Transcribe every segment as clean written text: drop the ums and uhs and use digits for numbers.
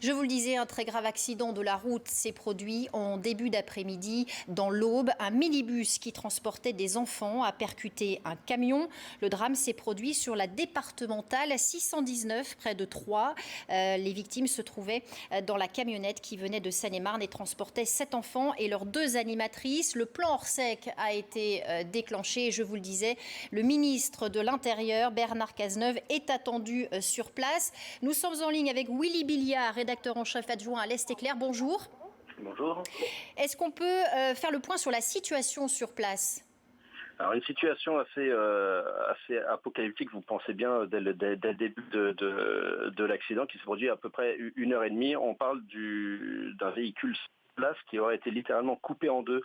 Je vous le disais, un très grave accident de la route s'est produit en début d'après-midi dans l'Aube. Un minibus qui transportait des enfants a percuté un camion. Le drame s'est produit sur la départementale 619 près de Troyes. Les victimes se trouvaient dans la camionnette qui venait de Seine-et-Marne et transportait 7 enfants et leurs 2 animatrices. Le plan Orsec a été déclenché et je vous le disais, le ministre de l'Intérieur, Bernard Cazeneuve, est attendu sur place. Nous sommes en ligne avec Willy Billiard, rédacteur en chef adjoint à l'Est Éclair. Bonjour. Bonjour. Est-ce qu'on peut faire le point sur la situation sur place ? Alors une situation assez apocalyptique, vous pensez bien, dès le début de l'accident qui s'est produit à peu près 1 heure et demie. On parle d'un véhicule place qui aurait été littéralement coupé en deux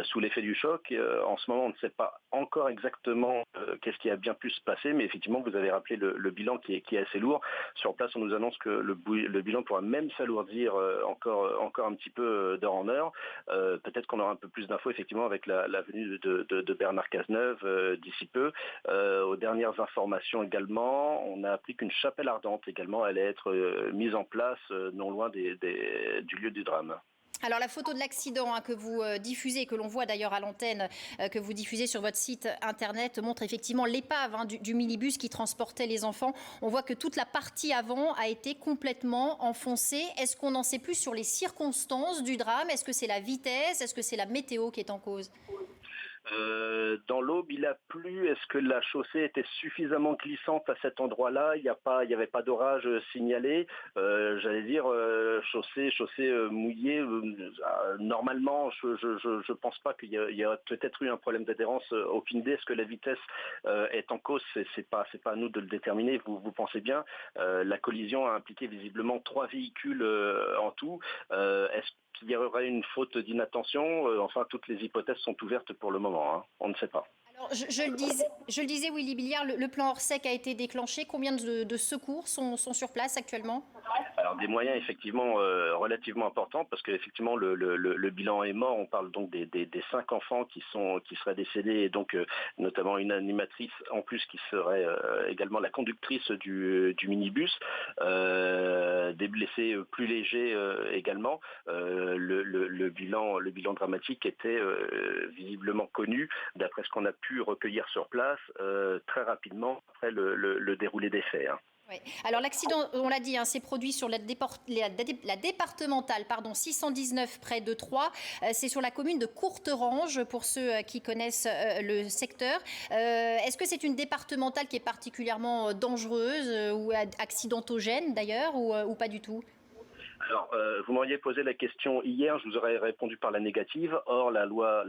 sous l'effet du choc. En ce moment, on ne sait pas encore exactement qu'est-ce qui a bien pu se passer, mais effectivement, vous avez rappelé le bilan qui est assez lourd. Sur place, on nous annonce que le bilan pourra même s'alourdir encore un petit peu d'heure en heure. Peut-être qu'on aura un peu plus d'infos, effectivement, avec la venue de Bernard Cazeneuve d'ici peu. Aux dernières informations également, on a appris qu'une chapelle ardente également allait être mise en place non loin du lieu du drame. Alors la photo de l'accident que vous diffusez, que l'on voit d'ailleurs à l'antenne, que vous diffusez sur votre site internet, montre effectivement l'épave du minibus qui transportait les enfants. On voit que toute la partie avant a été complètement enfoncée. Est-ce qu'on en sait plus sur les circonstances du drame ? Est-ce que c'est la vitesse ? Est-ce que c'est la météo qui est en cause ? Dans l'Aube, il a plu. Est-ce que la chaussée était suffisamment glissante à cet endroit-là ? Il n'y avait pas d'orage signalé. J'allais dire chaussée mouillée. Normalement, je pense pas qu'il y a peut-être eu un problème d'adhérence. Aucune idée. Est-ce que la vitesse est en cause ? C'est pas à nous de le déterminer. Vous pensez bien. La collision a impliqué visiblement 3 véhicules en tout. Est-ce qu'il y aurait une faute d'inattention? Enfin, toutes les hypothèses sont ouvertes pour le moment. On ne sait pas. Alors, je le disais, Willy Billiard, le plan Orsec a été déclenché. Combien de secours sont sur place actuellement ? Alors des moyens effectivement relativement importants parce qu'effectivement le bilan est mort. On parle donc des 5 enfants qui seraient décédés et donc notamment une animatrice en plus qui serait également la conductrice du minibus. Des blessés plus légers également. Le bilan dramatique était visiblement connu d'après ce qu'on a pu recueillir sur place très rapidement après le déroulé des faits. Oui. Alors l'accident, on l'a dit, s'est produit sur la départementale 619 près de Troyes. C'est sur la commune de Courterange pour ceux qui connaissent le secteur. Est-ce que c'est une départementale qui est particulièrement dangereuse ou accidentogène d'ailleurs ou pas du tout ? Alors, vous m'auriez posé la question hier, je vous aurais répondu par la négative. Or, la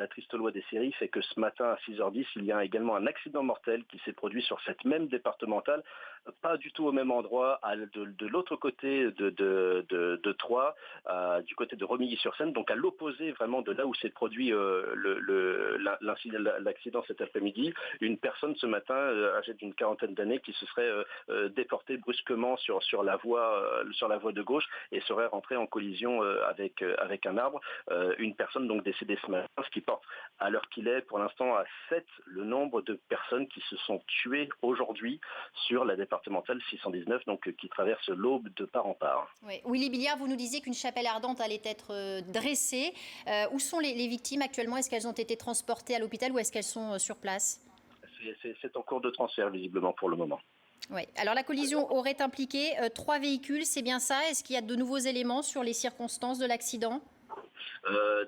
triste loi des séries fait que ce matin à 6h10, il y a également un accident mortel qui s'est produit sur cette même départementale, pas du tout au même endroit, de l'autre côté de Troyes, du côté de Romilly-sur-Seine, donc à l'opposé vraiment de là où s'est produit l'accident cet après-midi. Une personne ce matin, âgée d'une 40aine d'années, qui se serait déportée brusquement sur la voie de gauche et serait rentrée en collision avec un arbre. Une personne donc décédée ce matin, ce qui porte à l'heure qu'il est pour l'instant à 7 le nombre de personnes qui se sont tuées aujourd'hui sur la départementale 619, donc qui traverse l'Aube de part en part. Oui. Willy Billiard, vous nous disiez qu'une chapelle ardente allait être dressée. Où sont les victimes actuellement ? Est-ce qu'elles ont été transportées à l'hôpital ou est-ce qu'elles sont sur place ? C'est en cours de transfert visiblement pour le moment. Oui. Alors la collision aurait impliqué 3 véhicules, c'est bien ça ? Est-ce qu'il y a de nouveaux éléments sur les circonstances de l'accident ?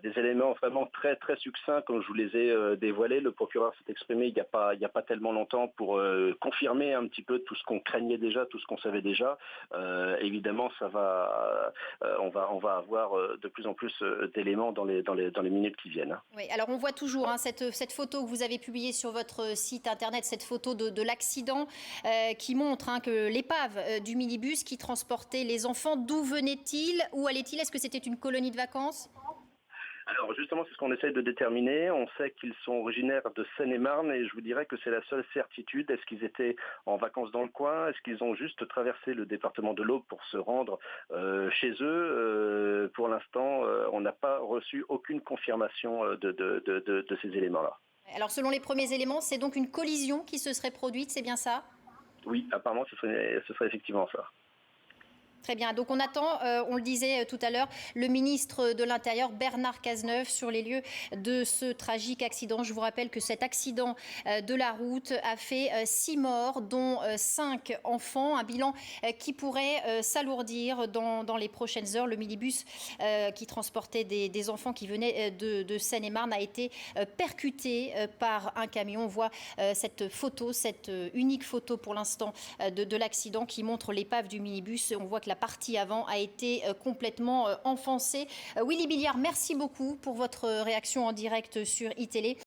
Des éléments vraiment très très succincts comme je vous les ai dévoilés. Le procureur s'est exprimé il n'y a pas tellement longtemps pour confirmer un petit peu tout ce qu'on craignait déjà, tout ce qu'on savait déjà. Évidemment, on va avoir de plus en plus d'éléments dans les minutes qui viennent. Oui, alors on voit toujours cette photo que vous avez publiée sur votre site internet, cette photo de l'accident qui montre que l'épave du minibus qui transportait les enfants, d'où venait-il ? Où allait-il ? Est-ce que c'était une colonie de vacances ? Alors justement, c'est ce qu'on essaye de déterminer. On sait qu'ils sont originaires de Seine-et-Marne et je vous dirais que c'est la seule certitude. Est-ce qu'ils étaient en vacances dans le coin ? Est-ce qu'ils ont juste traversé le département de l'Aube pour se rendre chez eux ? Pour l'instant, on n'a pas reçu aucune confirmation de ces éléments-là. Alors selon les premiers éléments, c'est donc une collision qui se serait produite, c'est bien ça ? Oui, apparemment ce serait effectivement ça. Très bien. Donc on attend, on le disait tout à l'heure, le ministre de l'Intérieur, Bernard Cazeneuve, sur les lieux de ce tragique accident. Je vous rappelle que cet accident de la route a fait 6 morts, dont 5 enfants. Un bilan qui pourrait s'alourdir dans les prochaines heures. Le minibus qui transportait des enfants qui venaient de Seine-et-Marne a été percuté par un camion. On voit cette photo, cette unique photo pour l'instant de l'accident qui montre l'épave du minibus. On voit que la partie avant a été complètement enfoncée. Willy Billiard, merci beaucoup pour votre réaction en direct sur iTélé.